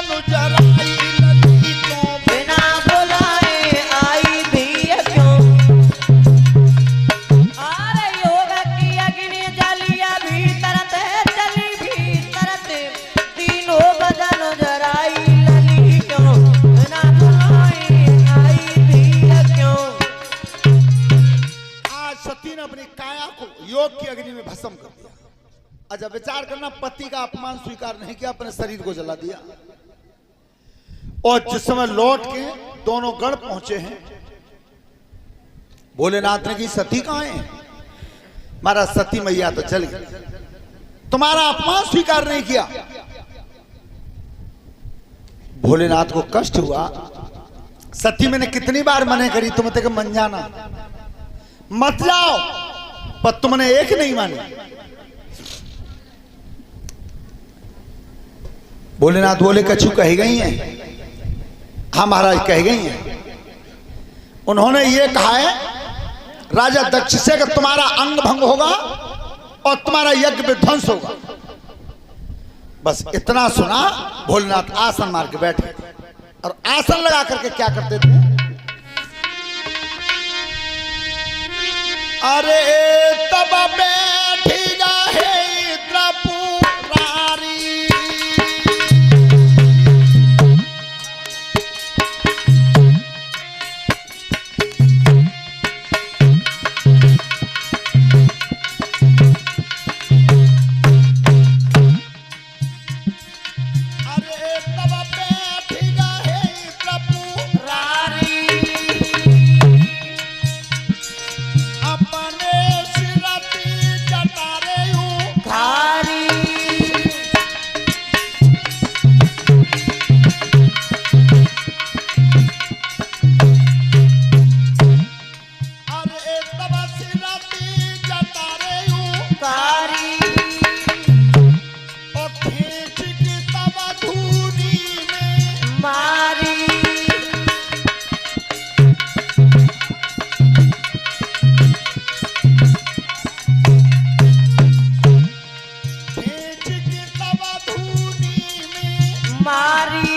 बदन जराई लली क्यों, बिना बुलाए आई भी क्यों। अरे योग की अग्नि जलिया भीतर ते चली भीतर ते, तीनों बदन जराई लली क्यों, बिना बुलाए आई भी क्यों। आज सती ने अपनी काया को योग की अग्नि में भस्म कर दिया। अच्छा विचार करना, पति का अपमान स्वीकार नहीं किया, अपने शरीर को जला दिया। और जिस समय लौट के दोनों गण पहुंचे हैं, भोलेनाथ ने की सती कहां है? हमारा सती मैया तो चल गई, तुम्हारा अपमान स्वीकार नहीं किया। भोलेनाथ को कष्ट हुआ। सती मैंने कितनी बार मना करी तुम तक मन जाना मत जाओ, पर तुमने एक नहीं मानी। भोलेनाथ बोले कछु कही गई हैं? हाँ महाराज कह गई हैं। उन्होंने ये कहा है राजा दक्ष से कि तुम्हारा अंग भंग होगा और तुम्हारा यज्ञ विध्वंस होगा। बस इतना सुना, भोलेनाथ आसन मार के बैठे और आसन लगा करके क्या करते थे? अरे तब बैठी गए त्रिपुरारी, अरे तब बैठी गए त्रिपुरारी, अपने सिरती जटारे थारी अरे तब सिरती जटारे थारी, और खींच की तब धूनी में मारी खींच की तब धूनी में मारी,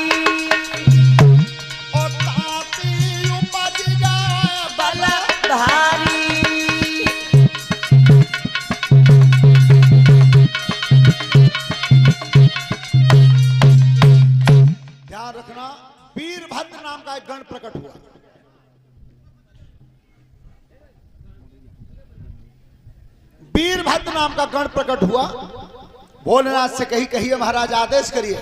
और ताती उपज जाए बल धारी। ध्यान रखना, वीरभद्र नाम का एक गण प्रकट हुआ। वीरभद्र नाम का गण प्रकट हुआ। भोलेनाथ से कहिए महाराज आदेश करिए।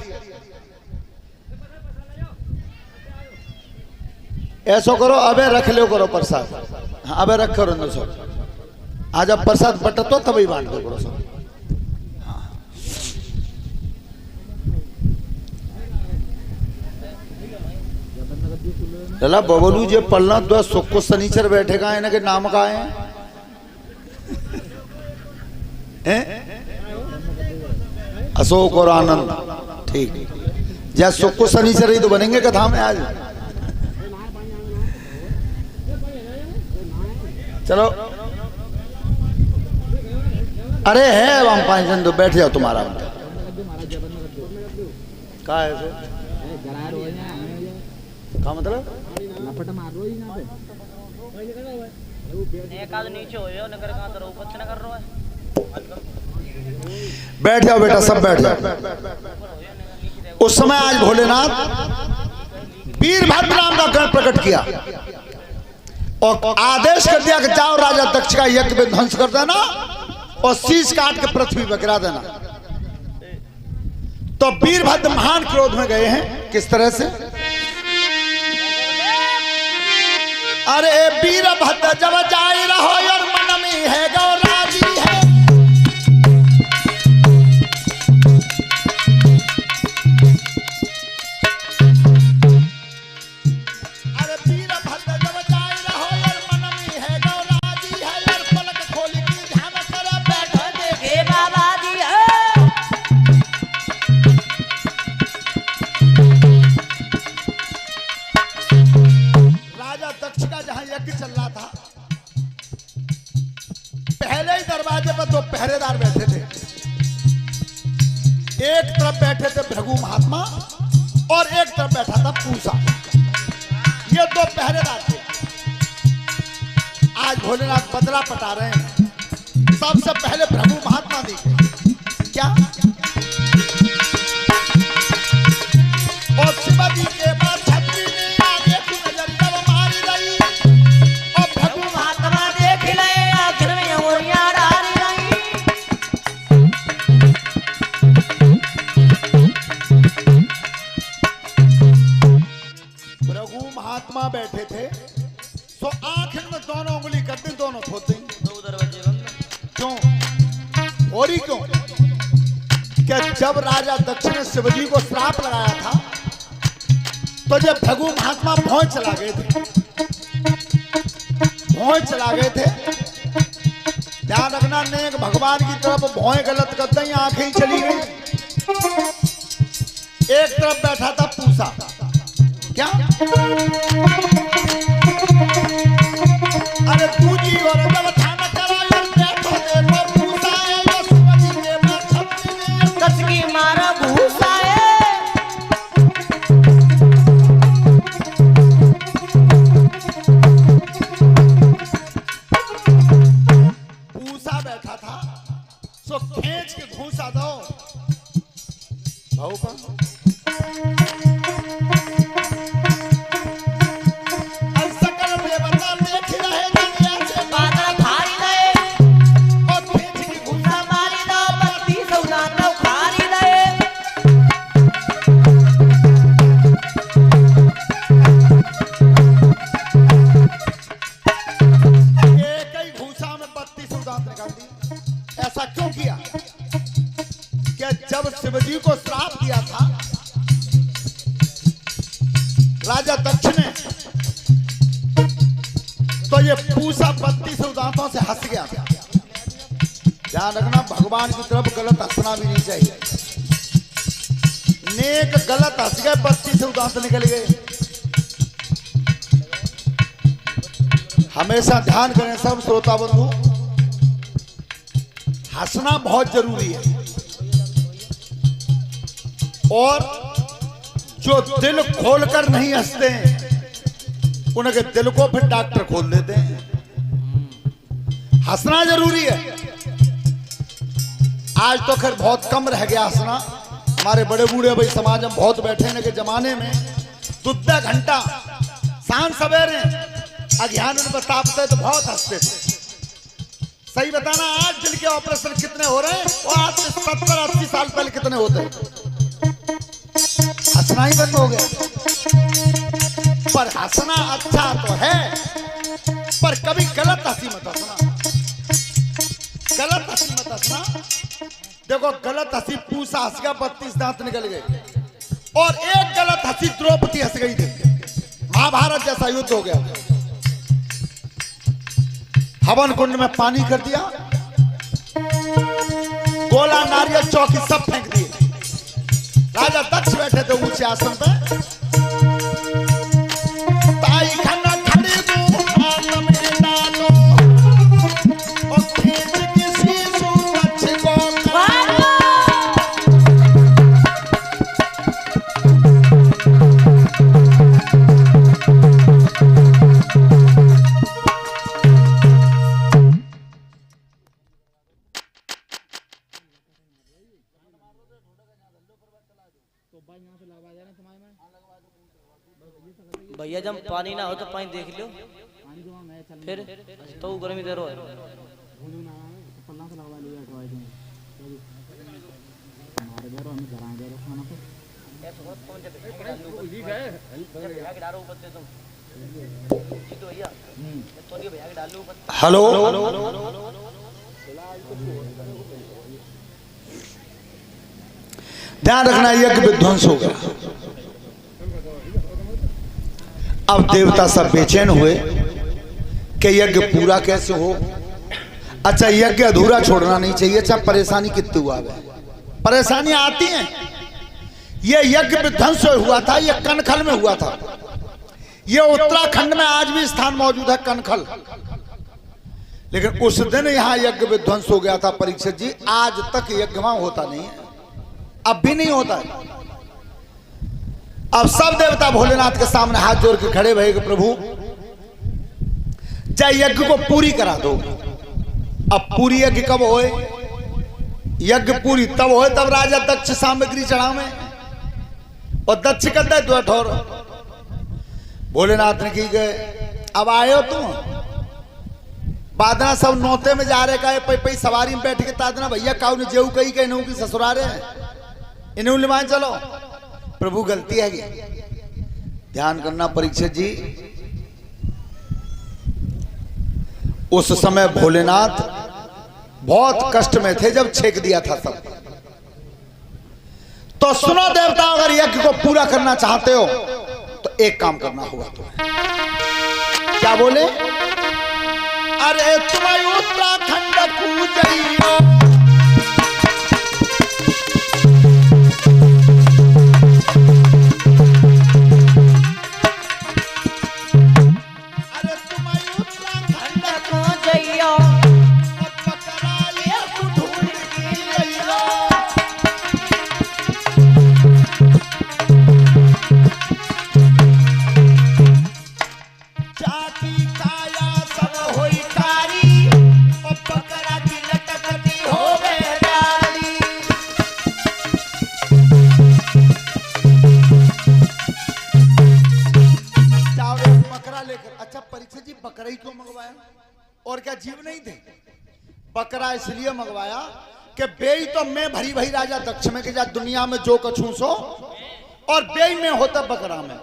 ऐसा करो, अबे रख लो करो प्रसाद। हाँ अबे रख करो न सब। आज अब प्रसाद बटतो तभी बांट दो करो सब। चला बबलू जे पलना दो सुख शनिचर बैठेगा इन्हें के नाम का है अशोक और आनंद। ठीक, जय सुख शनिचर ही तो बनेंगे कथा में आज। चलो अरे है वहां पांच जन तो बैठ जाओ तुम्हारा का है का मतलब एक आदमी नीचे हो यो नगर का तो ऊपर न कर रहा है। बैठ जाओ बेटा, सब बैठ जाओ। उस समय आज भोलेनाथ वीरभद्र नाम का गण प्रकट किया और आदेश कर दिया कि जाओ राजा दक्ष का यज्ञ में ध्वंस कर देना और शीश काट के पृथ्वी पर गिरा देना। तो वीरभद्र महान क्रोध में गए हैं। किस तरह से? अरे वीरभद्र जब जाई रहो और मन में है गौराजी है, अरे वीरभद्र जब जाई रहो और मन में है गौराजी है, और पलक खोल के ध्यान कर बैठो देखे बाबा जी राजा दक्ष का जहां यज्ञ चल रहा था, पहले ही दरवाजे पर दो पहरेदार बैठे थे। एक तरफ बैठे थे भृगु महात्मा और एक तरफ बैठा था पूसा। ये दो पहरेदार थे। आज भोलेनाथ बदला पटा रहे हैं। सबसे पहले प्रभु महात्मा दिखे क्या, और शिवाजी के बाद छत्री में आगे की नजर जब मारी रही, और प्रभु महात्मा देख ले आखिर में उंगलियां डाली रही। प्रभु महात्मा बैठे थे तो आखिर में दोनों उंगली करते दोनों धोते। दो दरवाजे बंद। क्यों होरी क्यों? क्या जब राजा दक्ष ने शिवजी को श्राप लगाया था तो जब भृगु महात्मा भौं चला गए थे, भौं चला गए थे। ध्यान रखना, नेक भगवान की तरफ भौं गलत करते ही आंखें चली गई। एक तरफ बैठा था पूसा क्या, अरे दूजी और जब थाना चला बैठो देखो पूसा है जो शिवजी के बाद छत्री में कस की मारा भूसा है। पूसा बैठा था सो खींच के घूसा दो भाऊ का। सकल देवता देख रहे दुनिया से बादल भारी गए और खींच के घूसा। भूसा मारी दो बत्ती सौदा तो खारी गए। एक ही घूसा में 32 दांत निकाल दी। ऐसा क्यों किया? क्या जब शिवजी को श्राप दिया था राजा दक्ष ने, तो ये पूसा 32 दांतों से हंस गया। ध्यान रखना, भगवान की तरफ गलत हंसना भी नहीं चाहिए। नेक गलत हंस गए, 32 दांत निकल गए। हमेशा ध्यान करें सब श्रोता बंधु, हंसना बहुत जरूरी है। और जो दिल खोलकर नहीं हंसते हैं उनके दिल को फिर डॉक्टर खोल देते हैं। हंसना जरूरी है। आज तो खैर बहुत कम रह गया हंसना। हमारे बड़े बूढ़े भाई समाज में बहुत बैठे हैं के जमाने में दुद्धा घंटा सांझ सवेरे अज्ञान में बताते तो बहुत हंसते थे। सही बताना, आज दिल के ऑपरेशन कितने हो रहे हैं और आज से 70-80 साल पहले कितने होते हैं? हंसना ही बंद हो गया। पर हंसना अच्छा तो है, पर कभी गलत हंसी मत हंसना। गलत हंसी मत हंसना। देखो गलत हंसी पूसा हंस गया, 32 दांत निकल गए। और एक गलत हंसी द्रौपदी हंस गई थी। महाभारत जैसा युद्ध हो गया। हवन कुंड में पानी कर दिया, गोला नारियल चौकी सब फेंक दिए। राजा दक्ष बैठे थे ऊंचे आसन पे। ताई खाना खड़ी दू हाथ में डालो और खींच किसी सूरज को भैया जब पानी ना हो तो पानी देख लो फिर तो गर्मी दे रो है। हेलो, ध्यान रखना, यज्ञ विध्वंस हो गया। अब देवता सब बेचैन हुए कि यज्ञ पूरा कैसे हो। अच्छा, यज्ञ अधूरा छोड़ना नहीं चाहिए। अच्छा, परेशानी कितनी हुआ है? परेशानियां आती हैं। ये यज्ञ विध्वंस हुआ था, ये कनखल में हुआ था। ये उत्तराखंड में आज भी स्थान मौजूद है कनखल। लेकिन उस दिन यहां यज्ञ विध्वंस हो गया था परीक्षित जी। आज तक यज्ञ वहां होता नहीं है, अब भी नहीं होता है। अब सब देवता भोलेनाथ के सामने हाथ जोड़ के खड़े भए कि प्रभु चाहे यज्ञ को पूरी करा दो। अब पूरी यज्ञ कब होए? यज्ञ पूरी तब होए तब राजा दक्ष सामग्री चढ़ावे और दक्ष कहता है तो ठोर। भोलेनाथ ने की गए अब आए हो तुम, बादना सब नौते में जा रहे का पई सवारी में बैठ के तादना भैया काऊ ने जेऊ कही के की ससुरारे इन्हें लिमान चलो। प्रभु गलती है ध्यान करना परीक्षित जी। उस समय भोलेनाथ बहुत कष्ट में थे जब छेक दिया था सब। तो सुनो देवता, अगर यज्ञ को पूरा करना चाहते हो तो एक काम करना होगा तुम्हें। क्या बोले? अरे तुम्हें उत्तराखंड पूजइयो, अरे तुम्हें उत्तराखंड पूजइयो, पकड़ाए ढूंढ के लइयो। जाति काया सब होई कारी, और पकड़ा की लटकती होवे डाली। जाओ रे बकरा लेकर। अच्छा परीक्षा जी बकरा ही क्यों मंगवाया? और क्या जीव नहीं थे? बकरा इसलिए मंगवाया कि बेई तो मैं भरी भरी राजा दक्ष में के जा दुनिया में जो कछू सो, और बेई में होता बकरा में।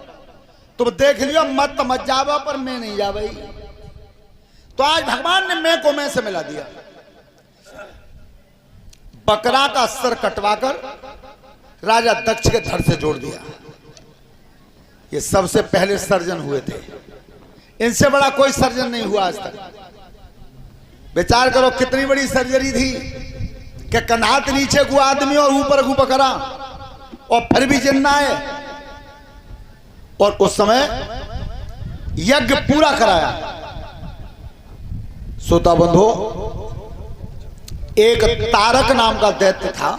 तुम देख लियो मत जावा पर मैं नहीं जा भाई। तो आज भगवान ने मैं को मैं से मिला दिया। बकरा का सर कटवाकर राजा दक्ष के धड़ से जोड़ दिया। ये सबसे पहले सर्जन हुए थे, इनसे बड़ा कोई सर्जन नहीं हुआ आज तक। विचार करो कितनी बड़ी सर्जरी थी कि कन्हात नीचे को आदमी और ऊपर को बकरा, और फिर भी जिंदा है। और उस समय यज्ञ पूरा कराया। श्रोता बंधु, एक तारक नाम का दैत्य था।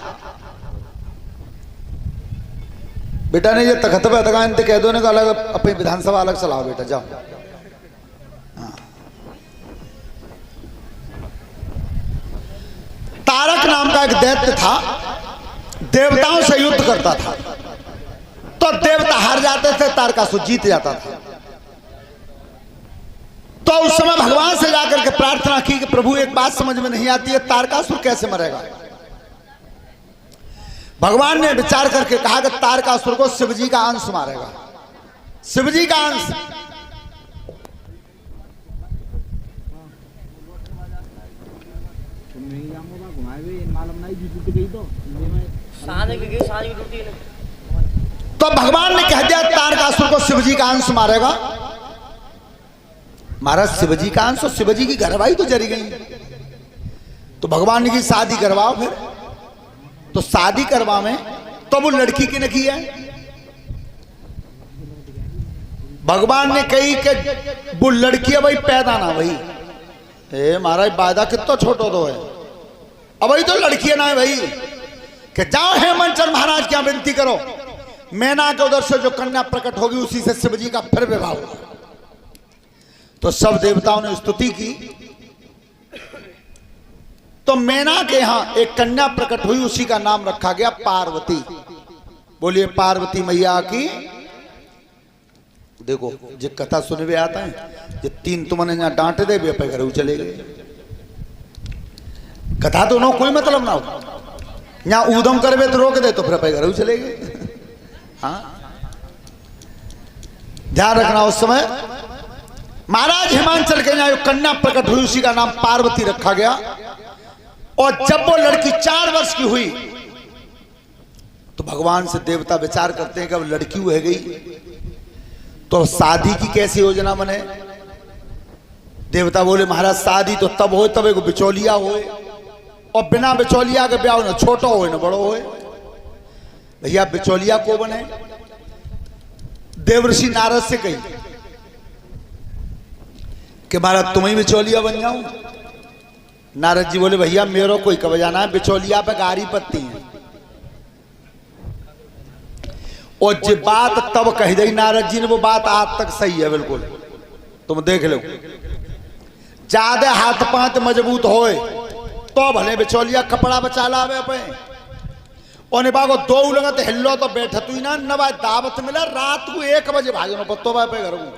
बेटा ने ये तखत पे अदगान कह दो ने अलग अपनी विधानसभा अलग चलाओ बेटा जाओ। हाँ। तारक नाम का एक दैत्य था, देवताओं से युद्ध करता था। तो देवता हार जाते थे, तारकासुर जीत जाता था। तो उस समय भगवान से जाकर के प्रार्थना की कि प्रभु एक बात समझ में नहीं आती है, तारकासुर कैसे मरेगा? भगवान ने विचार करके कहा कि तारकासुर को शिवजी का अंश मारेगा। शिवजी का अंश। तो भगवान ने कह दिया तारकासुर को शिवजी का अंश मारेगा। महाराज शिवजी का अंश और शिवजी की घरवाई तो जरी गई। तो भगवान ने की शादी करवाओ। फिर तो शादी करवा में तो वो लड़की की नकी है। भगवान ने कही कि वो लड़की है भाई पैदा ना भाई। ए महाराज वादा कितना छोटो तो है, अब वही तो लड़की है ना है भाई। कि जाओ हेमंत चंद्र महाराज क्या विनती करो, मैना के उधर से जो कन्या प्रकट होगी उसी से शिवजी का फिर विवाह होगा। तो सब देवताओं ने स्तुति की। तो मैना के यहां एक कन्या प्रकट हुई, उसी का नाम रखा गया पार्वती। बोलिए पार्वती मैया की। देखो जो कथा सुने हुए आता है, जो तीन तुमने यहाँ डांटे दे पे घर चले गए। कथा तो नो कोई मतलब ना हो, यहाँ ऊधम करवे तो रोक दे तो फिर घर चले गए। हाँ ध्यान रखना। उस समय महाराज हिमांचल के यहाँ कन्या प्रकट हुई, उसी का नाम पार्वती रखा गया। और जब वो लड़की 4 वर्ष की हुई तो भगवान से देवता विचार करते हैं कि अब लड़की हो गई तो शादी की कैसी योजना बने। देवता बोले महाराज शादी तो तब हो तब एक बिचौलिया हो, और बिना बिचौलिया के ब्याह ना छोटा हो ना बड़ो हो। भैया बिचौलिया को बने। देवर्षि नारद से कही कि महाराज तुम ही बिचौलिया बन जाओ। नारद जी बोले भैया मेरे कोई कब जाना है, बिचौलिया पे गारी पत्ती है। और जो बात तब कह दी नारद जी ने, वो बात आज तक सही है बिल्कुल। तुम देख लो, ज्यादा हाथ पांच मजबूत होए तो भले बिचौलिया कपड़ा बचा लावे पे, और बागो दो लगत हिल्लो तो बैठ तू ना नवा दावत मिला रात को 1 बजे भाजनो पत्तो पे घर को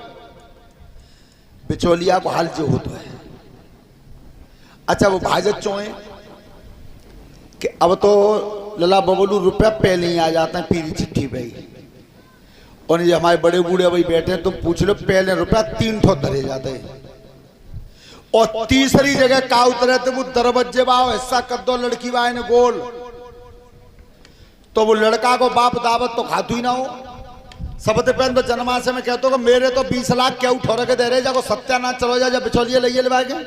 बिचौलिया को हाल जो होता है। अच्छा वो भाजत चोए कि अब तो लला बबलू रुपया पहले ही आ जाते हैं पीली चिट्ठी पे ही, और ये हमारे बड़े बूढ़े भाई बैठे हैं, तुम पूछ लो पहले रुपया 3 ठो धरे जाते हैं। और तीसरी जगह का उतरे थे वो दरबज्जे बाओ हिस्सा कर दो लड़की बाए ने गोल, तो वो लड़का को बाप दावत तो खातू ही ना हो। सबसे पहले तो जन्माशय में कहते हो कि मेरे तो 20 लाख क्या उठो रखे दे रहे जाको सत्यानाश चलो जा बिचौलिए लइए ले के,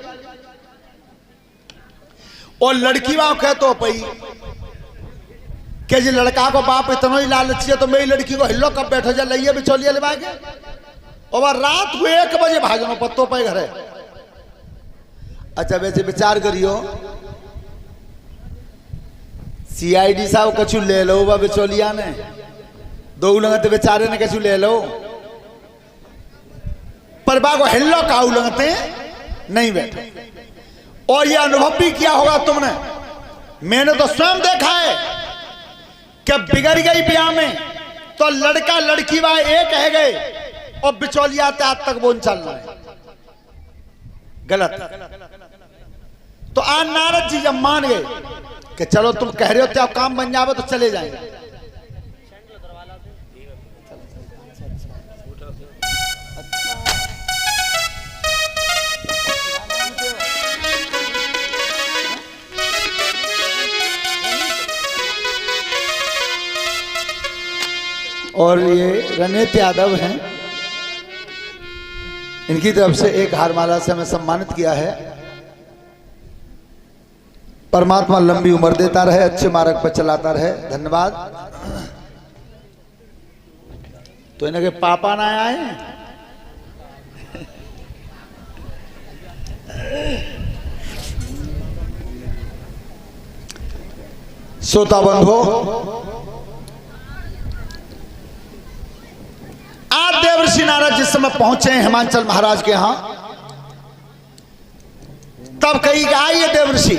और लड़की बाओ कहते हो पई कि जी लड़का को बाप इतना ही लालची है तो मेरी लड़की को हिल्लो कब बैठो जा लइए बिचौलिए ले के, और रात को 1 बजे भाजनो पत्तों पे घर है। अच्छा वैसे विचार करियो, CID साहब कछु ले लो बा बिचौलिया ने, 2 लगते बेचारे ने कछु ले लो, पर बागो हिल्लो काऊ लगते नहीं बैठे। और ये अनुभव भी किया होगा तुमने, मैंने तो स्वयं देखा है कि बिगड़ गई ब्याह में तो लड़का लड़की वहां एक कह गए और बिचौलिया आज तक बोल चल रहा है, गलत। तो आज नारद जी जब मान गए कि चलो तुम कह रहे हो तो काम बन जावे तो चले जाएंगे, और ये रणेत यादव हैं, इनकी तरफ से एक हारमाला से हमें सम्मानित किया है। परमात्मा लंबी उम्र देता रहे, अच्छे मार्ग पर चलाता रहे, धन्यवाद। तो इनके पापा ना आए, श्रोता बंधु आज देवर्षि नारद जिस समय पहुंचे हिमाचल महाराज के यहां, तब कही आई है देवर्षि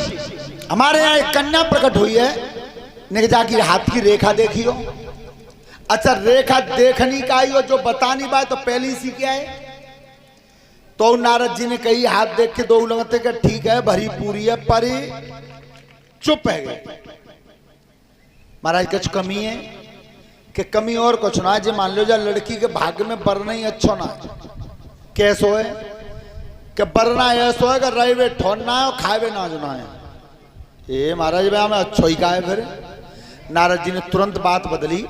हमारे यहाँ एक कन्या प्रकट हुई है, ने जाके हाथ की रेखा देखी हो। अच्छा रेखा देखनी का ही हो, जो बतानी बात तो पहले सी क्या है। तो नारद जी ने कही हाथ देख के 2 लगते का ठीक है भरी पूरी है, पर चुप है गए। महाराज कुछ कमी है कि कमी और कुछ ना जी, मान लो जा लड़की के भाग्य में बरना ही अच्छा ना कैसो है कि बरना ऐसो है कि रहे ठोरना है और खाए ना जुना है। ये महाराज भाई हमें अच्छा ही कहा है। फिर नारद जी ने तुरंत बात बदली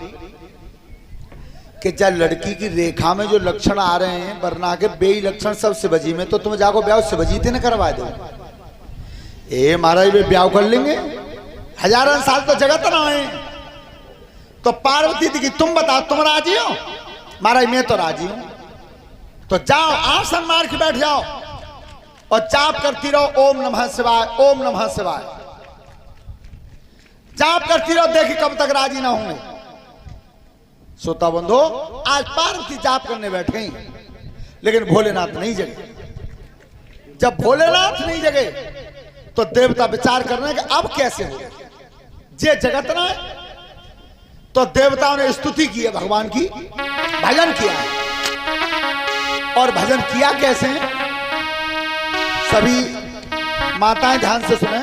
कि जब लड़की की रेखा में जो लक्षण आ रहे हैं वरना के बेई लक्षण सब शिवजी में, तो तुम जाको ब्याह शिवजी थे न करवा दो। ए महाराज भाई ब्याह कर लेंगे, हजारों साल तो जगत ना है। तो पार्वती थी कि तुम बताओ तुम राजी हो? महाराज मैं तो राजी हूं। तो जाओ आसन मार के बैठ जाओ और जाप करती रहो ओम नमः शिवाय, ओम नमः शिवाय जाप करती रहो, देखी कब तक राजी ना होंगे। श्रोता बंधु आज पार्वती जाप करने बैठ गई, लेकिन भोलेनाथ नहीं जगे। जब भोलेनाथ नहीं जगे तो देवता विचार कर रहे हैं कि अब कैसे हो जे जगत ना। तो देवताओं ने स्तुति की है भगवान की, भजन किया है। और भजन किया कैसे? सभी माताएं ध्यान से सुने,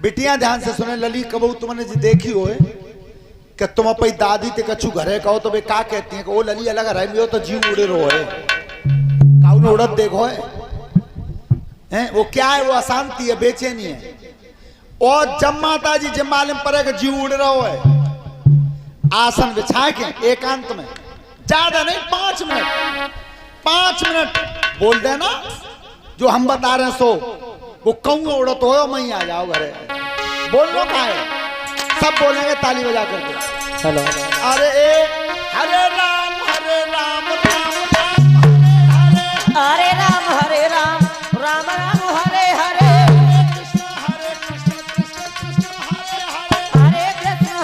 बिटियां ध्यान से सुने। लली कबू तुमने जी देखी हो कि तुम अपनी दादी ते कछु घरे कहो तो वे का कहती हैं कि वो लली अलग रह में हो तो जीव उड़े रो है, काउन उड़त देखो है वो क्या है? वो अशांति है, बेचैनी है। और जब माता जी जब मालूम पड़े कि जीव उड़ रहा है, आसन बिछा के एकांत में, ज्यादा नहीं 5 मिनट 5 मिनट बोल देना जो हम बता रहे हैं। सो वो कहूँ उड़त हो मैं आ जाओ घरे, बोल लो का है, सब बोलेंगे ताली बजा करके। हेलो अरे हरे राम राम हरे राम हरे राम राम राम हरे हरे, कृष्ण हरे कृष्ण कृष्ण कृष्ण हरे हरे,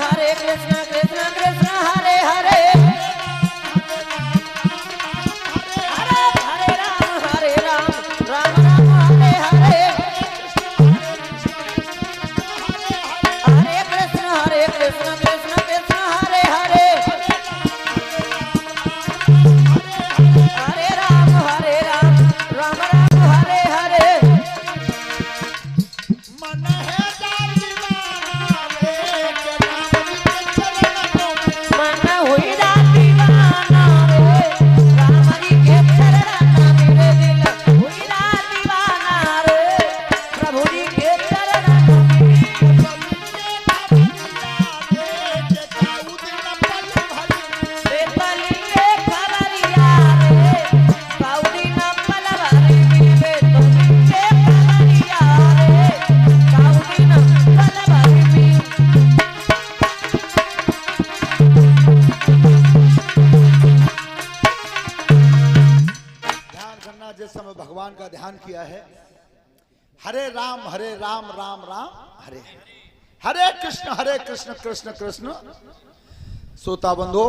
हरे कृष्ण कृष्ण भगवान का ध्यान किया है। हरे राम राम राम हरे हरे, हरे कृष्ण कृष्ण कृष्ण। श्रोता बंधो,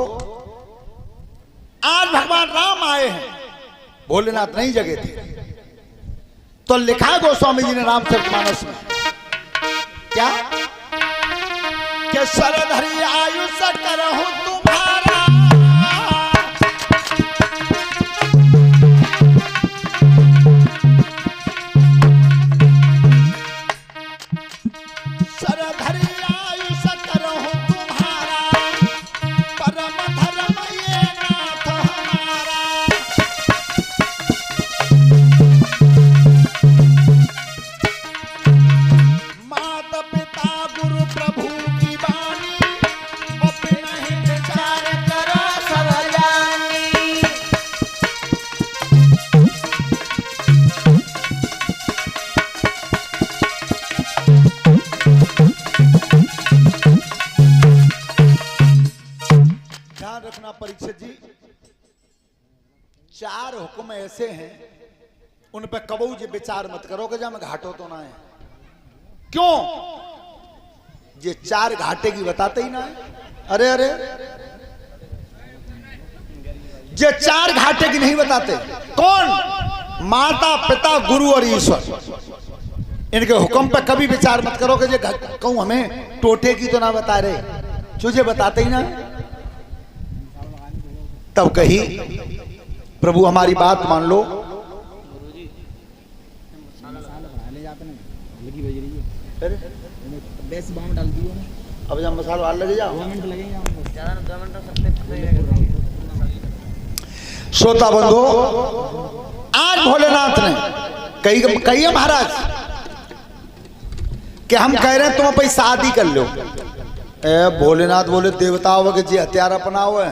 आज भगवान राम आए हैं, भोलेनाथ नहीं जगे थे। तो लिखा है गोस्वामी जी ने रामचरितमानस में क्या कि सरधरी आयुष करहूं तुम्हारा, सरधरी आयुष करहूं तुम्हारा, परम धर्म ये नाथ हमारा। माता पिता गुरु प्रभु की वाणी, अपना ही विचार करो सब जानी। ध्यान रखना परीक्षित जी, 4 हुक्म ऐसे हैं, उन पे कबू जी विचार मत करो कि जब घाटो तो ना है। क्यों? ये 4 घाटे की बताते ही ना है। अरे अरे, ये 4 घाटे की नहीं बताते। कौन? माता पिता गुरु और ईश्वर। इनके हुक्म पे कभी विचार मत करो कि ये कहूं हमें टोटे की तो ना बता रहे, तुझे बताते ही ना। तब कही प्रभु हमारी बात मान लो। अब जब मसाला डाल लगे जाओ, श्रोता बंधु, आज भोलेनाथ ने कही है महाराज कि हम कह रहे हैं तुम भाई शादी कर लो। भोलेनाथ बोले देवताओं के जी हथियार अपनाओ है,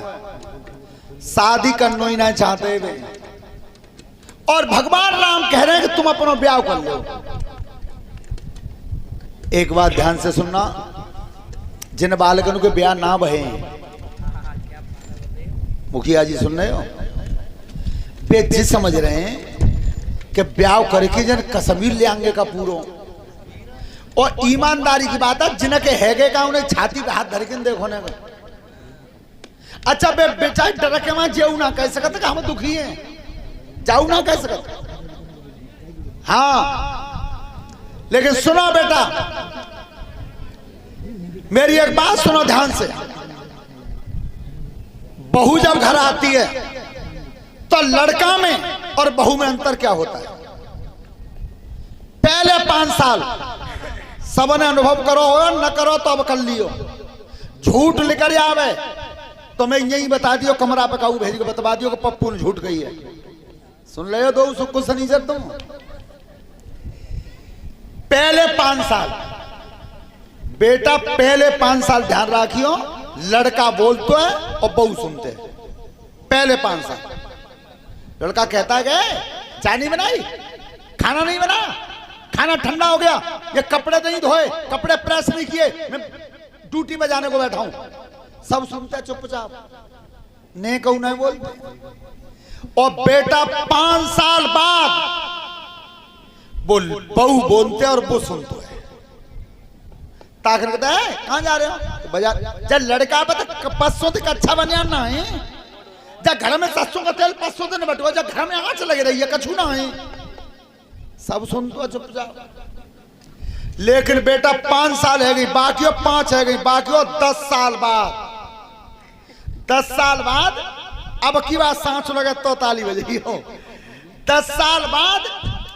शादी करना ही नहीं चाहते वे। और भगवान राम कह रहे हैं कि तुम अपना ब्याह कर लो। एक बात ध्यान से सुनना, जिन बालकन के ब्याह ना बहे, मुखिया जी सुन रहे हो, वे जी समझ रहे हैं कि ब्याह करके जन कश्मीर ले आएंगे का पूरो। और ईमानदारी की बात है, जिनके हैगे का उन्हें छाती पे हाथ धर के देखो ने। अच्छा बे बेचारे डर के वहां जाऊ ना कह सकते कि हम दुखी हैं, जाऊ ना कह सकते। हाँ लेकिन सुनो बेटा, मेरी एक बात सुनो ध्यान से। बहू जब घर आती है तो लड़का में और बहू में अंतर क्या होता है? पहले 5 साल सबने अनुभव करो हो न करो तो अब कर लियो। झूठ लेकर आवे तो मैं यही बता दियो, कमरा पे काऊ भेज के बता दियो कि पप्पू ने झूठ कही है। सुन ले हो दो सुख सनीचर तुम। पहले 5 साल बेटा, पहले 5 साल ध्यान रखियो, लड़का बोलते है और बहू सुनते है। पहले 5 साल लड़का कहता है चाय नहीं बनाई, खाना नहीं बना, खाना ठंडा हो गया, ये कपड़े नहीं धोए, कपड़े प्रेस नहीं किए, मैं ड्यूटी में जाने को बैठा हूं। सब सुनते हैं चुपचाप, ने कहूं नहीं बोलते। और बेटा 5 साल बाद बोल बहू बोलते और वो सुनते है। ताकर कहता है कहां जा रहे हो? तो बाजार। जब लड़का बता पसों तक अच्छा बनिया ना है, जब घर में सरसों का तेल 500 दिन बटुआ, जब घर में आंच लग रही है कछू ना है, सब सुनते चुपचाप। लेकिन बेटा 5 साल है गई, बाकी 5 है गई, बाकी 10 साल बाद, 10 साल बाद अब की बात सांस लगे तो ताली बजेगी हो। 10 साल बाद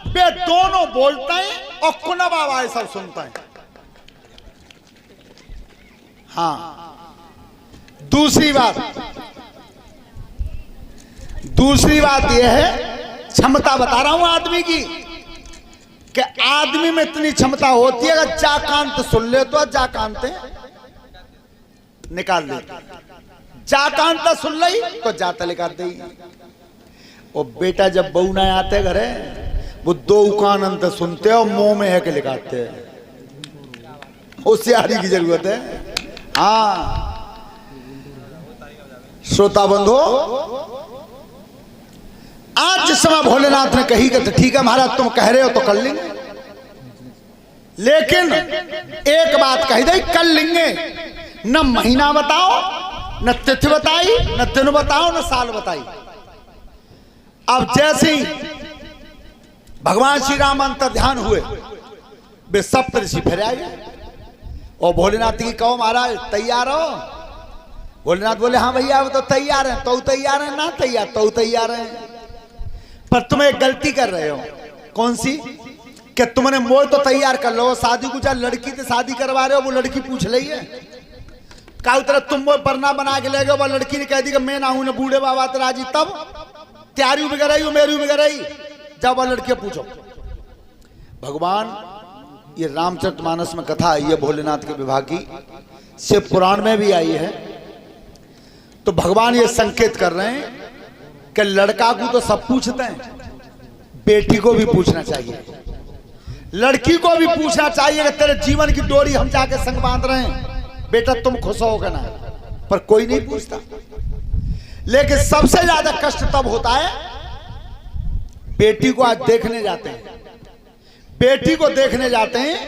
वे दोनों बोलते हैं और कुना बाबा सब सुनता है। हाँ दूसरी बात यह है, क्षमता बता रहा हूं आदमी की, कि आदमी में इतनी क्षमता होती है अगर जाकांत सुन ले तो जाकांत निकाल दे, जाकांत सुन ली तो जाता निकाल दे। और बेटा जब बहू ना आते घरे, वो 2 कान अंत सुनते और मुंह में है के लिखाते हैं। होशियारी की जरूरत है। हाँ श्रोता बंधु, आज जिस समय भोलेनाथ ने कही कि ठीक है महाराज तुम कह रहे हो तो कर लेंगे, लेकिन एक बात कही दे, कर लेंगे। न महीना बताओ, न तिथि बताई, न दिन बताओ, न साल बताई। अब जैसे ही भगवान श्री राम अंतर ध्यान हुए, वे सप्तऋषि फिर आए और भोलेनाथ की कहो महाराज तैयार हो? भोलेनाथ बोले हाँ भैया वो तो तैयार है। तो तैयार है ना तैयार तो तैयार है, पर तुम एक गलती कर रहे हो। कौन सी? कि तुमने मोल तो तैयार कर लो, शादी को चाहे लड़की से शादी करवा रहे हो, वो लड़की पूछ रही है का तरह तुम वो परना बना के ले गए, वो लड़की ने कह दी कि मैं ना हूं ना बूढ़े बाबा तो राजी, तब त्यारी भी कराई मेरी भी कराई, जब वो लड़कियां पूछो। भगवान ये रामचरितमानस में कथा आई है भोलेनाथ के विवाह की, शिव पुराण में भी आई है। तो भगवान ये संकेत कर रहे हैं कि लड़का को तो सब पूछते हैं, बेटी को भी पूछना चाहिए, लड़की को भी पूछना चाहिए कि तेरे जीवन की डोरी हम जाके संग बांध रहे हैं, बेटा तुम खुश होगे ना। पर कोई नहीं पूछता। लेकिन सबसे ज्यादा कष्ट तब होता है बेटी को आज देखने जाते हैं, बेटी को देखने जाते हैं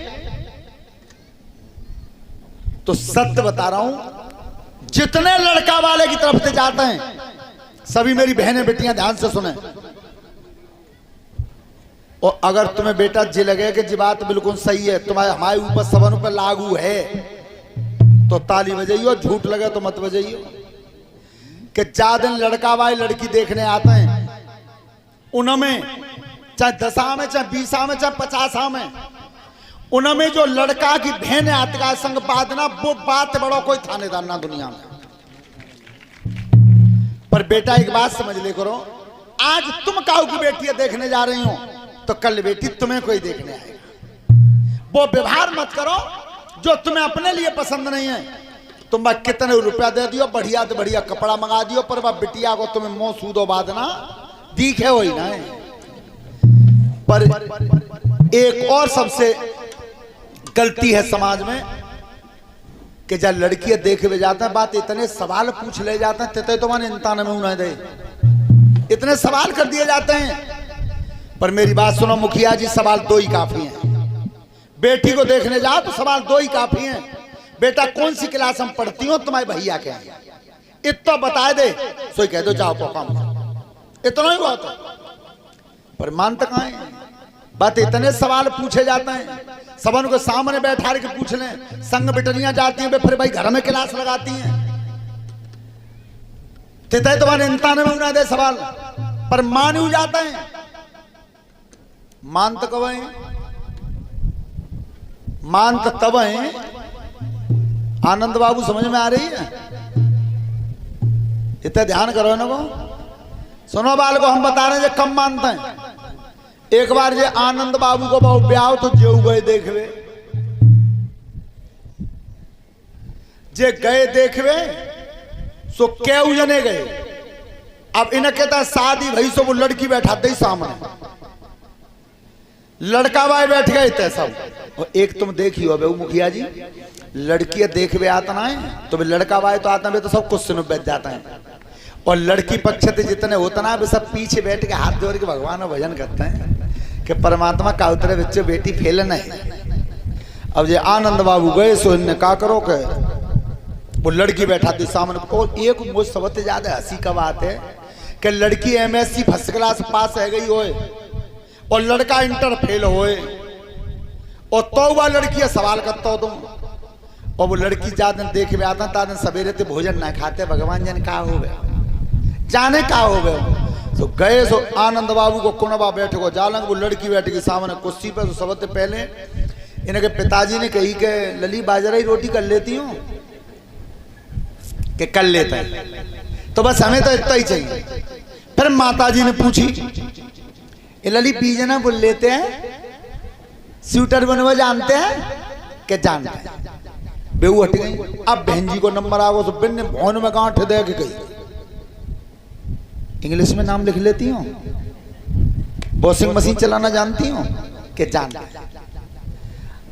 तो सत्य बता रहा हूं, जितने लड़का वाले की तरफ से जाते हैं सभी मेरी बहनें बेटियां ध्यान से सुने, और अगर तुम्हें बेटा जी लगे कि जी बात बिल्कुल सही है, तुम्हारे हमारे ऊपर सबन पर लागू है तो ताली बजाइयो, झूठ लगे तो मत बजाइयो। कि 4 दिन लड़का वाले लड़की देखने आते हैं, उनमें चाहे 10 में, चाहे 20 में, चाहे 50 में, उनमें जो लड़का की बहन आती का संग बांधना, वो बात बड़ो कोई थानेदार ना दुनिया में। पर बेटा एक बात समझ ले करो, आज तुम काऊ की बेटी देखने जा रही हो तो कल बेटी तुम्हें कोई देखने आएगा। वो व्यवहार मत करो जो तुम्हें अपने लिए पसंद नहीं है। तुम बस कितने रुपया दे दियो, बढ़िया से बढ़िया कपड़ा मंगा दियो, पर वह बिटिया को तुम्हें मुंह सूदो बांधना दिखे हो ही ना है। पर एक और सबसे गलती है समाज में कि जब लड़कियां देखे हुए जाते हैं, बात इतने सवाल पूछ ले जाते हैं, तिते तो मैंने इंतान में उन्हें दे, इतने सवाल कर दिए जाते हैं। पर मेरी बात सुनो मुखिया जी, सवाल 2 ही काफी हैं। बेटी को देखने जाओ तो सवाल 2 ही काफी हैं। बेटा कौन सी क्लास में पढ़ती हो, तुम्हारे भैया के हैं, इतना बता दे, सो कह दो जाओ काम, इतना ही बात है। पर मानते कहाँ है? बात इतने सवाल पूछे जाते हैं, सबन को सामने बैठा के पूछ लें, संग बिटनियां जाती हैं, फिर भाई घर में क्लास लगाती हैं, तिते तुम्हारे इंतान में उड़ा दे सवाल, पर मान ही जाते हैं। मान तो कब है? मान तो तब है, आनंद बाबू समझ में आ रही है? इतना ध्यान करो ना को, सुनो बाल को हम बता रहे हैं कम मानते हैं। एक बार जे आनंद बाबू को बहुत ब्याह तो जेऊ गए देखवे, जे गए देखवे सो केऊ जने गए। अब इन्हें कहता शादी भाई सो वो लड़की बैठाते ही सामने, लड़का भाई बैठ गए थे सब। और एक तुम देखियो अब मुखिया जी, लड़कियां देखवे आता ना है तो लड़का भाई तो आता है तो सब कुछ बैठ जाता है, और लड़की पक्ष से जितने होता ना वे सब पीछे बैठ के हाथ जोड़ के भगवान का भजन करते हैं कि परमात्मा का उतरे बच्चे बेटी फेल नहीं। अब ये आनंद बाबू गए सो इनने का करो के वो लड़की बैठा थी सामने। और एक मुझ सबसे ज्यादा हंसी का बात है कि लड़की MSc फर्स्ट क्लास पास है गई होए और लड़का इंटर फेल होए, और तो वह लड़की सवाल करता हो तुम, और वो लड़की ज्यादा देख में आता तादन सवेरे ते भोजन ना खाते, भगवान जन का हो गया जाने का हो गया। तो गए सो आनंद बाबू को कुनबा बैठे को जालंग, वो लड़की बैठ गई सामने कुर्सी पे। तो सबसे पहले इनके पिताजी ने कही कि लली बाजरा ही रोटी कर लेती हूँ कि कर लेता है, तो बस हमें तो इतना ही चाहिए। फिर माता जी ने पूछी लली पीजना बोल लेते हैं, स्वेटर बनवा जानते हैं कि जानते हैं। बेऊ हट गई। अब बहन जी को नंबर आ गो तो बिन भवन में गांठ दे के गई, इंग्लिश में नाम लिख लेती हूँ, वॉशिंग मशीन चलाना जानती हूँ कि जानती है।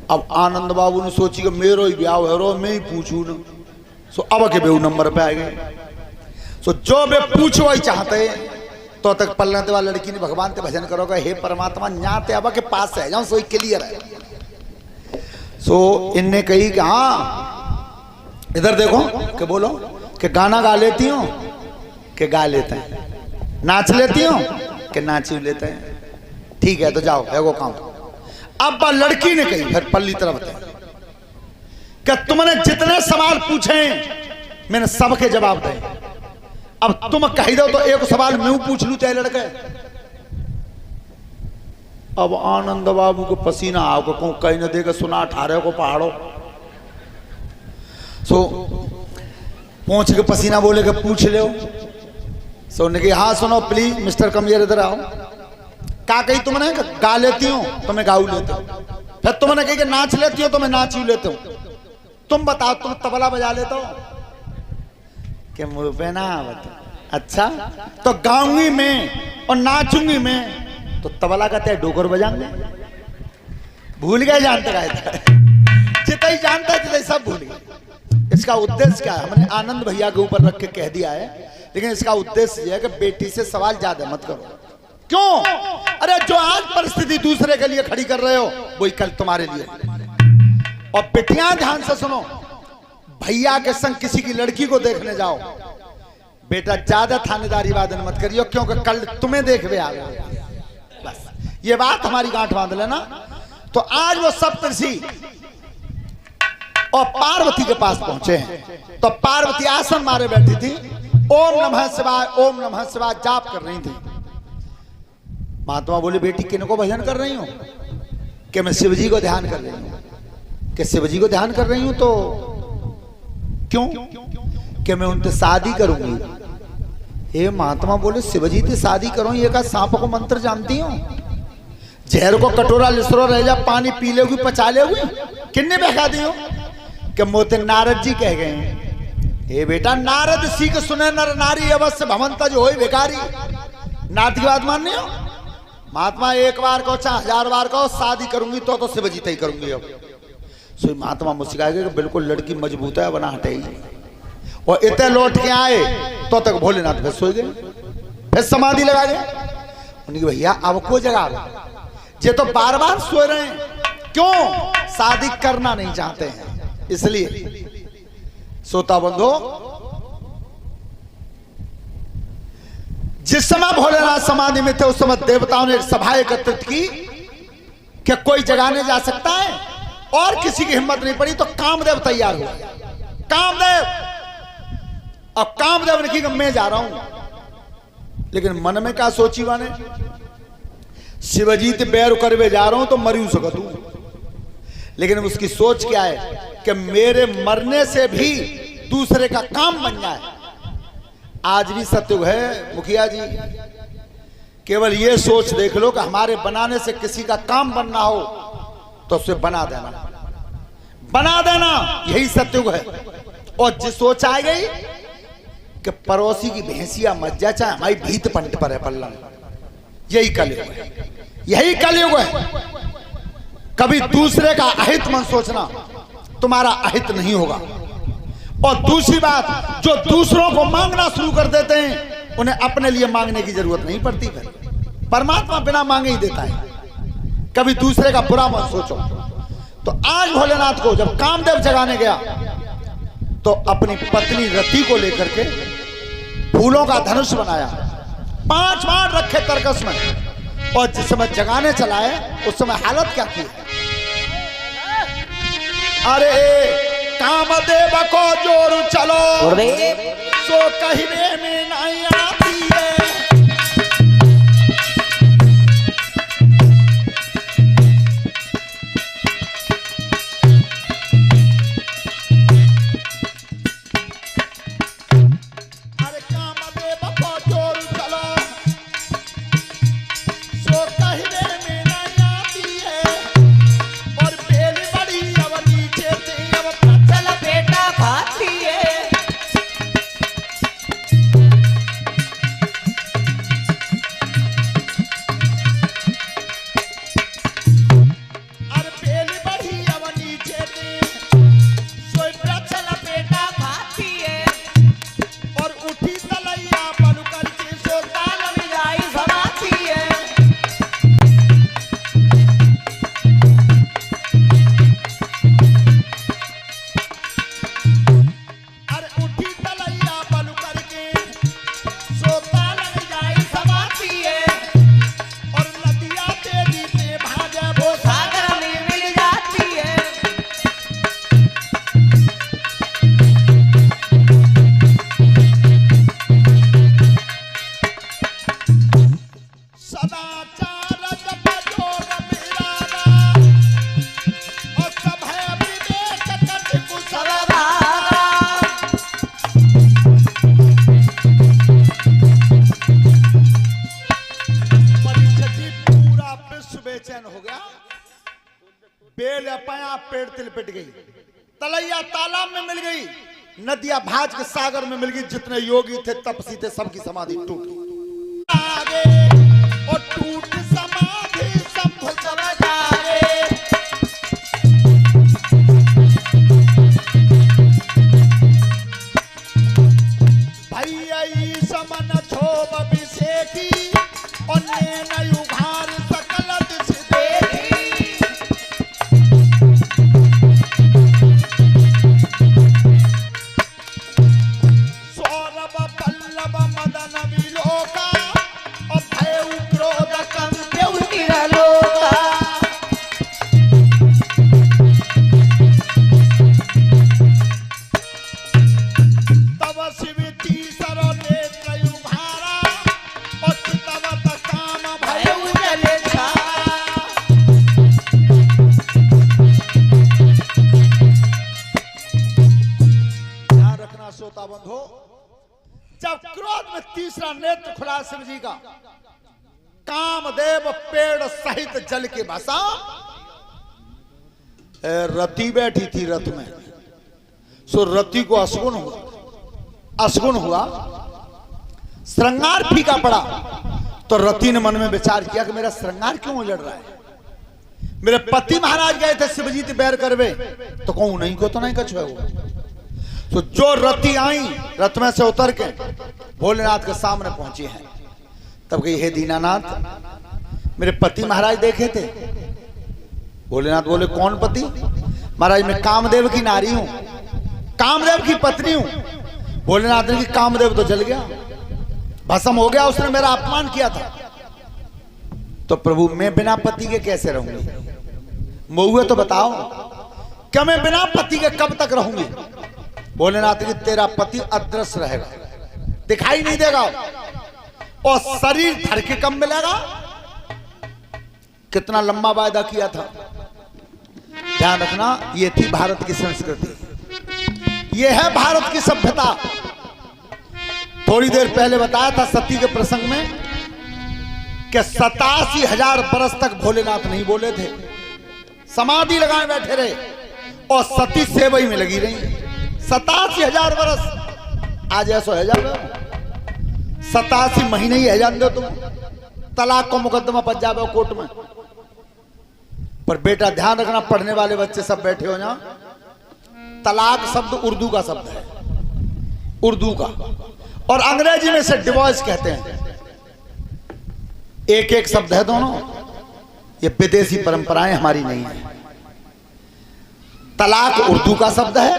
अब आनंद बाबू ने सोची कि मेरो ही ब्याह है रो, मैं ही पूछू न। सो अब के बेऊ नंबर पे आ गए। सो जो बे पूछो ही चाहते तो तक पलने वाला लड़की ने भगवान ते भजन करोगे, हे परमात्मा न्याते अब के पास है जाऊं सोई क्लियर है। सो इनने कही कि हाँ इधर देखो कि बोलो कि गाना गा लेती हूँ कि गा लेते हैं, नाच लेती हूँ कि नाच ही लेते हैं। ठीक है तो जाओ है वो काम। अब लड़की ने कही फिर पल्ली तरफ थे कि तुमने जितने सवाल पूछे मैंने सबके जवाब दे, अब तुम कह दो तो एक सवाल मैं पूछ लूं चाहे लड़के। अब आनंद बाबू को पसीना आओ को कहीं न देगा सुना अठारह को पहाड़ों। सो पहुंच के पसीना बोले के पूछ ले। सो ने कहा हाँ सुनो प्लीज मिस्टर कमियर इधर आओ। क्या कही तुमने? गा लेती हूँ तो मैं गाऊ लेता हूँ। फिर तुमने कही कि नाच लेती हो तो मैं नाच ही लेता हूँ। तुम बताओ तुम तबला बजा लेते हो कि मुंह पे ना बता। अच्छा तो गाऊंगी मैं और नाचूंगी मैं तो तबला का तय डोगर बजाएंगे। भूल गए जानते गए जितना ही जानता है जितना सब भूल गए। इसका उद्देश्य क्या है हमने आनंद भैया के ऊपर रख के कह दिया है, लेकिन इसका उद्देश्य यह है कि बेटी से सवाल ज्यादा मत करो। क्यों? अरे जो आज परिस्थिति दूसरे के लिए खड़ी कर रहे हो वही कल तुम्हारे लिए। और बेटियां ध्यान से सुनो, भैया के संग किसी की लड़की को देखने जाओ बेटा ज्यादा थानेदारी वादन मत करियो, क्योंकि कल तुम्हें देखने आ गए। बस ये बात हमारी गांठ बांध लेना। तो आज वो सप्तऋषि और पार्वती के पास पहुंचे हैं। तो पार्वती आसन मारे बैठी थी, ओम नमः शिवाय जाप कर रही थी। महात्मा बोले बेटी किनको भजन कर रही हूं? कि मैं शिवजी को ध्यान कर रही हूं। कि शिवजी को ध्यान कर रही हूं तो क्यों? कि मैं उनसे शादी करूंगी। हे महात्मा बोले शिवजी से शादी करो ये का सांप को मंत्र जानती हूं? जहर को कटोरा लिसरो रह जा पानी पी लेगी पचा लेगी, किन्ने बहका दी हो? कि मोते नारद जी कह गए हैं हे बेटा नारद सीख सुने नर नारी अवश्य भवंत जो हो भिखारी। नारद की बात माननी हो? महात्मा एक बार कहो चाहे 1000 बार कहो शादी करूंगी तो शिवजी तय करूंगी। अब सो महात्मा मुस्कुरा गए बिल्कुल लड़की मजबूत है बना हटेगी। और इतने लौट के आए तो तक भोलेनाथ फिर सो गए, फिर समाधि लगा गए। उनकी भैया अब को जगह ये तो बार बार सो रहे हैं, क्यों? शादी करना नहीं चाहते हैं इसलिए। सोता बंधो जिस समय भोलेनाथ समाधि में थे उस समय देवताओं ने एक सभा एकत्रित की कि कोई जगाने जा सकता है, और किसी की हिम्मत नहीं पड़ी। तो कामदेव तैयार हुआ। कामदेव और कामदेव ने कहा मैं जा रहा हूं, लेकिन मन में क्या सोची वाने शिवजी ते बैर करवे जा रहा हूं तो मरी सकत हूं। लेकिन उसकी सोच क्या है कि मेरे मरने से भी दूसरे का काम बन जाए। आज भी सत्युग है मुखिया जी, केवल ये सोच देख लो कि हमारे बनाने से किसी का काम बनना हो तो उसे बना देना, यही सत्युग है। और जिस सोच आ गई कि पड़ोसी की भैंसिया मत जा चाहे हमारी भीत पंट पर है पल्ला, यही कलयुग है, यही कलयुग है। कभी दूसरे का अहित मन सोचना, तुम्हारा अहित नहीं होगा। और दूसरी बात, जो दूसरों को मांगना शुरू कर देते हैं उन्हें अपने लिए मांगने की जरूरत नहीं पड़ती। फिर परमात्मा बिना मांगे ही देता है। कभी दूसरे का बुरा मत सोचो। तो आज भोलेनाथ को जब कामदेव जगाने गया तो अपनी पत्नी रति को लेकर के फूलों का धनुष बनाया, 5 बाण रखे तरकस में, और जिस समय जगाने चला है उस समय हालत क्या की? अरे कामदेव को जोरू चलो सो कहने में नहीं आती है। अरे कामदेव को जोरू चलो सो कहने में नहीं आती है। और बेल बड़ी अब नीचे चल बेटा खाती है। पेड़ तिलपिट गई, तलैया तालाब में मिल गई, नदियां भाज के सागर में मिल गई। जितने योगी थे तपसी थे सबकी समाधि टूट गई। आगे और टूट समाधि शंभु सब जागे। भैया समन छोब अभिषेकी और नैन युगार सकल दिश देखी। सौरभ पल्लव मदन विलोका और भय क्रोध कंप्य तिरलोका। तब शिव तीसर नेत्र युभारा और चितवत काम भय जले छाया। ध्यान रखना श्रोता बंधो, जब क्रोध में तीसरा नेत्र खुला शिव जी का, कामदेव पेड़ सहित जल के बसा। रति बैठी थी रथ में, सो रति को असगुण हुआ, असगुण हुआ, श्रृंगार फीका पड़ा। तो रति ने मन में विचार किया कि मेरा श्रृंगार क्यों उजड़ रहा है। मेरे पति महाराज गए थे शिवजी से बैर करवे, तो कहूं नहीं को तो नहीं कछ हुआ। तो जो रति आई रथ में से उतर के भोलेनाथ के सामने पहुंची है, तब कही हे दीनानाथ मेरे पति महाराज देखे थे। भोलेनाथ बोले कौन पति? महाराज मैं कामदेव की नारी हूं, कामदेव की पत्नी हूं। भोलेनाथ ने कि कामदेव तो जल गया, भस्म हो गया, उसने मेरा अपमान किया था। तो प्रभु मैं बिना पति के कैसे रहूंगी? महुए तो बताओ, क्या मैं बिना पति के कब तक रहूंगी? भोलेनाथ की तेरा पति अदृश्य रहेगा, दिखाई नहीं देगा और शरीर धर के कम मिलेगा। कितना लंबा वायदा किया था। ध्यान रखना, ये थी भारत की संस्कृति, ये है भारत की सभ्यता। थोड़ी देर पहले बताया था सती के प्रसंग में कि 87,000 बरस तक भोलेनाथ नहीं बोले थे, समाधि लगाए बैठे रहे और सती सेवा ही में लगी रही 87,000 बरस। आज ऐसा है जाओ 87 महीने ही है जान दो तुम, तलाक को मुकदमा पच जाओ कोर्ट में। पर बेटा ध्यान रखना, पढ़ने वाले बच्चे सब बैठे हो ना, तलाक शब्द उर्दू का शब्द है, उर्दू का, और अंग्रेजी में से डिवोर्स कहते हैं। एक एक शब्द है दोनों, ये विदेशी परंपराएं हमारी नहीं है। तलाक उर्दू का शब्द है,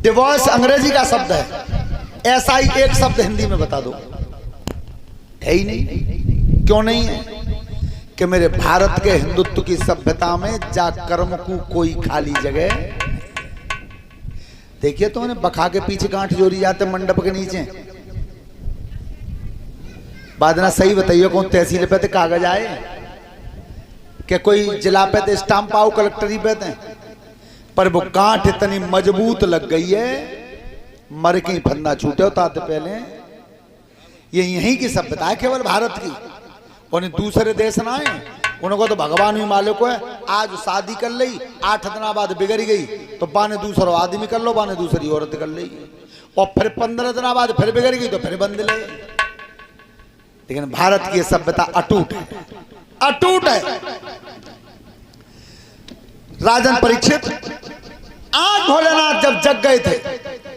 डिवोर्स अंग्रेजी का शब्द है। ऐसा ही एक शब्द हिंदी में बता दो, है ही नहीं। क्यों नहीं है? कि मेरे भारत के हिंदुत्व की सभ्यता में जा कर्म को कोई खाली जगह। देखिए तो उन्हें बखा के पीछे गांठ जोड़ी जाते मंडप के नीचे। बादना सही बताइए, कौन तहसील पे थे कागज आए, कि कोई जिला पे थे स्टाम्प आओ कलेक्टरी पे थे, पर वो गांठ इतनी मजबूत लग गई है, मर के फंदा छूटे होता पहले। ये यहीं की सभ्यता है केवल भारत की, उन्हें दूसरे देश ना आए, उनको तो भगवान ही मालिक है। आज शादी कर ली, 8 दिन बाद बिगड़ गई तो बाने दूसरा आदमी कर लो, बाने दूसरी औरत कर ली, और फिर 15 दिन बाद फिर बिगड़ गई तो फिर बंद ले। लेकिन भारत की सभ्यता अटूट है, अटूट है। राजन परीक्षित आज भोलेनाथ जब जग गए थे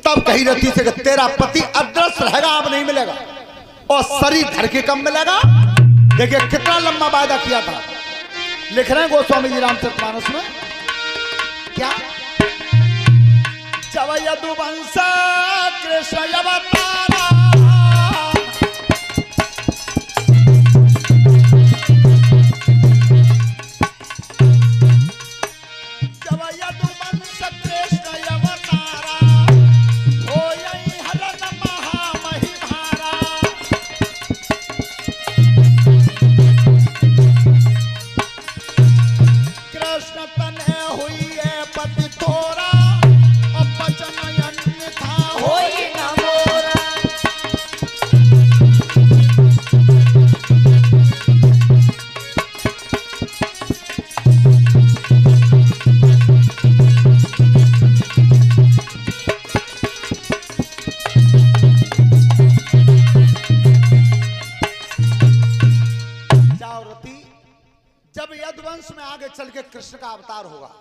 तब कही रती से कि तेरा पति अदृश्य रहेगा, अब नहीं मिलेगा, और शरीर धर के कम मिलेगा। देखिए कितना लंबा वायदा किया था। लिख रहे हैं गोस्वामी जी रामचरितमानस में क्या, जब यदुवंश कृष्ण अवतारा, जब यदुवंश कृष्ण अवतारा, होयि हरण महामहिधारा। कृष्ण तने हुई है पति थोरा, और बचन अन्यथा होई न मोरा। चल के कृष्ण का अवतार होगा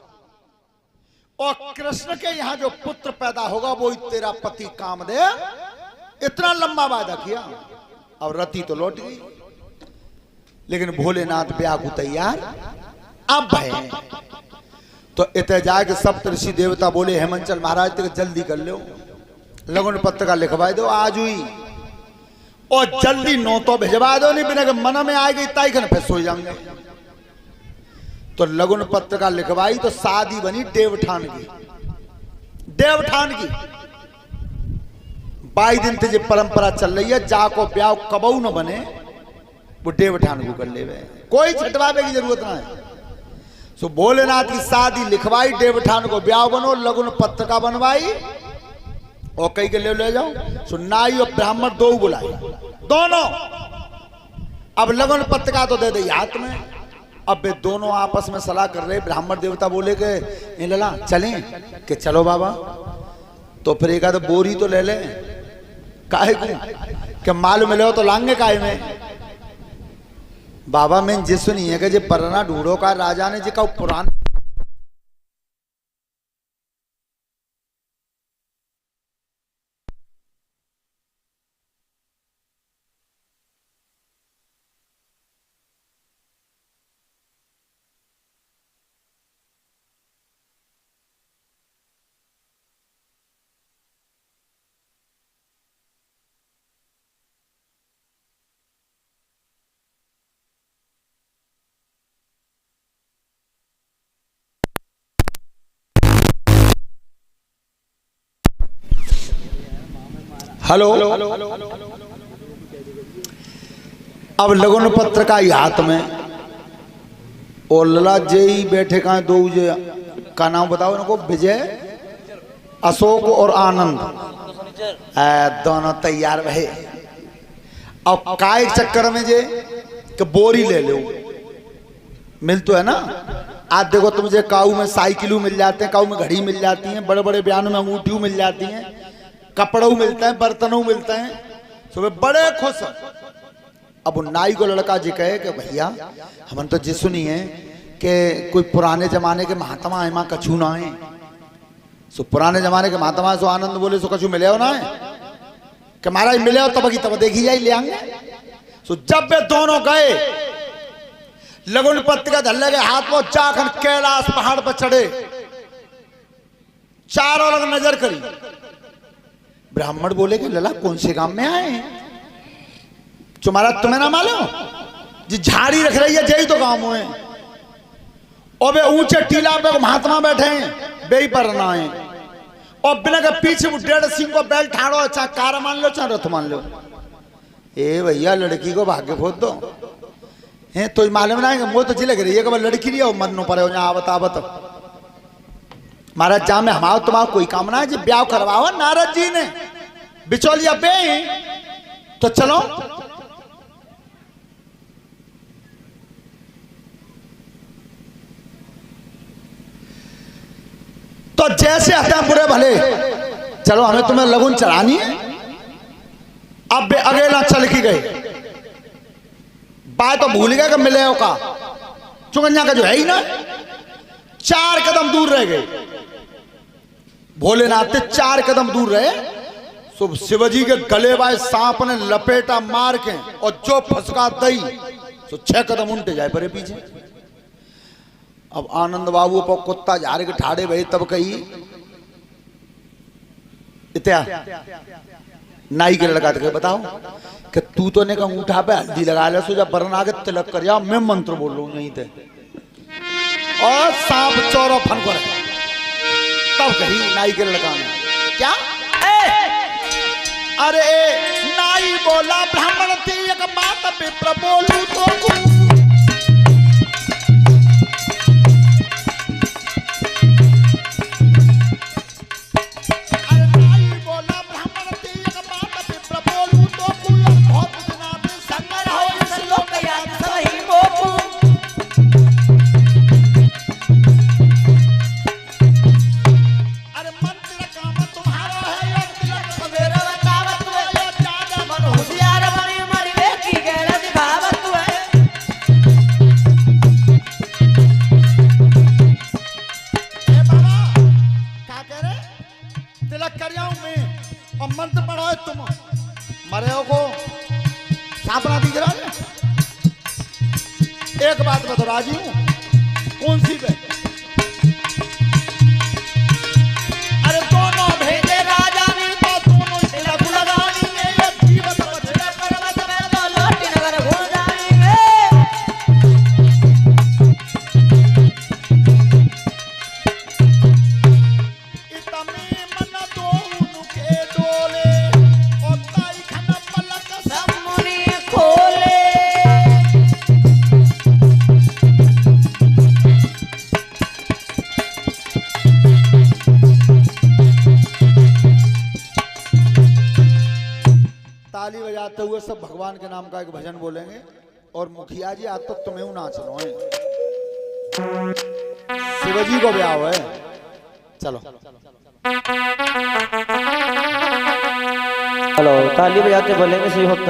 और कृष्ण के यहां जो पुत्र पैदा होगा वो तेरा पति कामदेव। इतना लंबा वादा किया और रति तो लौट गई, लेकिन भोलेनाथ ब्याह को तैयार अब है। तो इत जाके सप्तऋषि देवता बोले हेमंचल महाराज तक जल्दी कर लो, लगन पत्र का लिखवा दो आज हुई और जल्दी नो तो भिजवा दो, नहीं बिना मन में आएगी ताई खन फिर सो जाएंगे। तो लगन पत्र का लिखवाई तो शादी बनी देवठान की। देवठान की 22 दिन से परंपरा चल रही है, जाको ब्याह कबऊ न बने वो देवठान को कर ले, कोई छटवावे की जरूरत ना है। सो भोलेनाथ की शादी लिखवाई, देवठान को ब्याह बनो, लगन पत्र का बनवाई और कई के ले जाओ। सो नाई और ब्राह्मण दो बुलाए दोनों। अब लगन पत्र का तो दे दे हाथ में। अब वे दोनों आपस में सलाह कर रहे। ब्राह्मण देवता बोले के लला चलें कि चलो बाबा। तो फिर एक आध बोरी तो ले ले, काहे को कि माल मिले तो लांगे काहे में। बाबा मैं जिस सुनी है कि जो परना ढूंढो का राजा ने जी का पुराना हेलो। अब लगन पत्र का ही हाथ में और लला जय बैठे का दो का नाम बताओ इनको, विजय अशोक और आनंद दोनों तैयार रहे। अब काय चक्कर में जे कि बोरी ले लो, मिल तो है ना। आज देखो तुम जे काऊ में साइकिलों मिल जाते हैं, काऊ में घड़ी मिल जाती है, बड़े बड़े बयानों में अंगूठियों मिल जाती हैं, कपड़ों मिलते हैं, बर्तनों मिलते हैं, सुबह बड़े खुश। अब नाई को लड़का जी कहे कि भैया हम तो जी सुनी है कि कोई पुराने जमाने के महात्मा है, मां कछू ना है। सो पुराने जमाने के महात्मा सो आनंद बोले सो कछू मिले हो ना है कि महाराज मिले हो तब की तब देखी जाए ले आएंगे। सो जब वे दोनों गए लगन पत्र का धल्ले के हाथ में जाकर कैलाश पहाड़ पर चढ़े, चारों लोग नजर करी। ब्राह्मण बोले कि लला कौन से गांव में आए हैं? तुम्हारा तुम्हें ना मालूम जी झाड़ी रख रही है जय तो गांव में। और वे ऊंचे टीला पे महात्मा बैठे हैं, बेई पर ना है। और बिना के पीछे वो 1.5 सिंह को बैल ठाड़ो, चाहे कार मान लो चाहे रथ मान लो। ए भैया लड़की को भाग्य खोद दो है तो मालूम ना है। वो तो जी लग रही है कि लड़की नहीं हो मन नो पड़े आवत आवत महाराज जा में हमारा तुम्हारा कोई कामना है जी ब्याह करवाओ। नारद जी ने बिचौलिया बे तो चलो। तो जैसे हटा बुरे भले चलो हमें तुम्हें लगन चढ़ानी है। अब बे अगेला चल की गए, बात तो भूल गया कि मिले का चुगन्या का जो है ही ना। 4 कदम दूर रह गए भोलेनाथ, 4 कदम दूर रहे। सो शिवजी के गले बाय सांप ने लपेटा मार के और जो फसका दई सो 6 कदम उल्टे जाए परे पीछे। अब आनंद बाबू पर कुत्ता झाड़ के ठाड़े भाई तब कही इत्या नाई के लड़का के बताओ कि तू तो ने अंगूठा पे हल्दी लगा ले सो जब बरन आगे तिलक कर जाओ, मैं मंत्र बोल रहा हूं यहीं थे। और सांप चौरो फन को तब कही नाई के लड़का ने क्या अरे नाई बोला ब्राह्मण थी एक बात विप्र बोलू तो तुम मरे हो को सांपना दिख रहा है। एक बात बता राजी हूं, कौन सी पे? अरे दोनों भेजे राजा ने तो दोनों तिलक लगाएंगे, जीवन बदले पर्वत में तो लोटी नगर हो जाएंगे। इतने मन दोनों के डोले और ताई खना पलक सब मुनि खोले। ताली बजाते हुए सब भगवान के नाम का एक भजन बोलेंगे। और मुखिया जी आज तक तुम्हें नाच लो है, शिवजी को ब्याह है। चलो हेलो, ताली बजाते बोलेंगे शिव भक्त।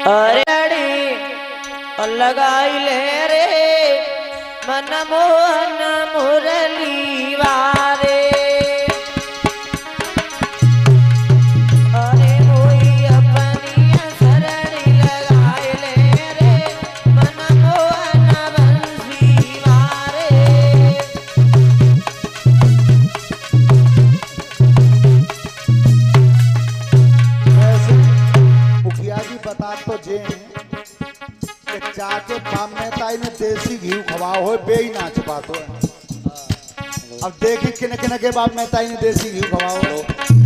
अरे अड़ी लगाई ले रे मन मोहन मुरली वारे। अरे मोई अपनी शरणी लगाई ले रे मन मोहन बंसी वारे। ऐसे मुखिया जी बता तो जे कि चाचे बाप नेताई ने देसी घी खवाओ हो बे ही नाच पातो है। अब देखी किन किन के बाप नेताई ने देसी घी खवाओ।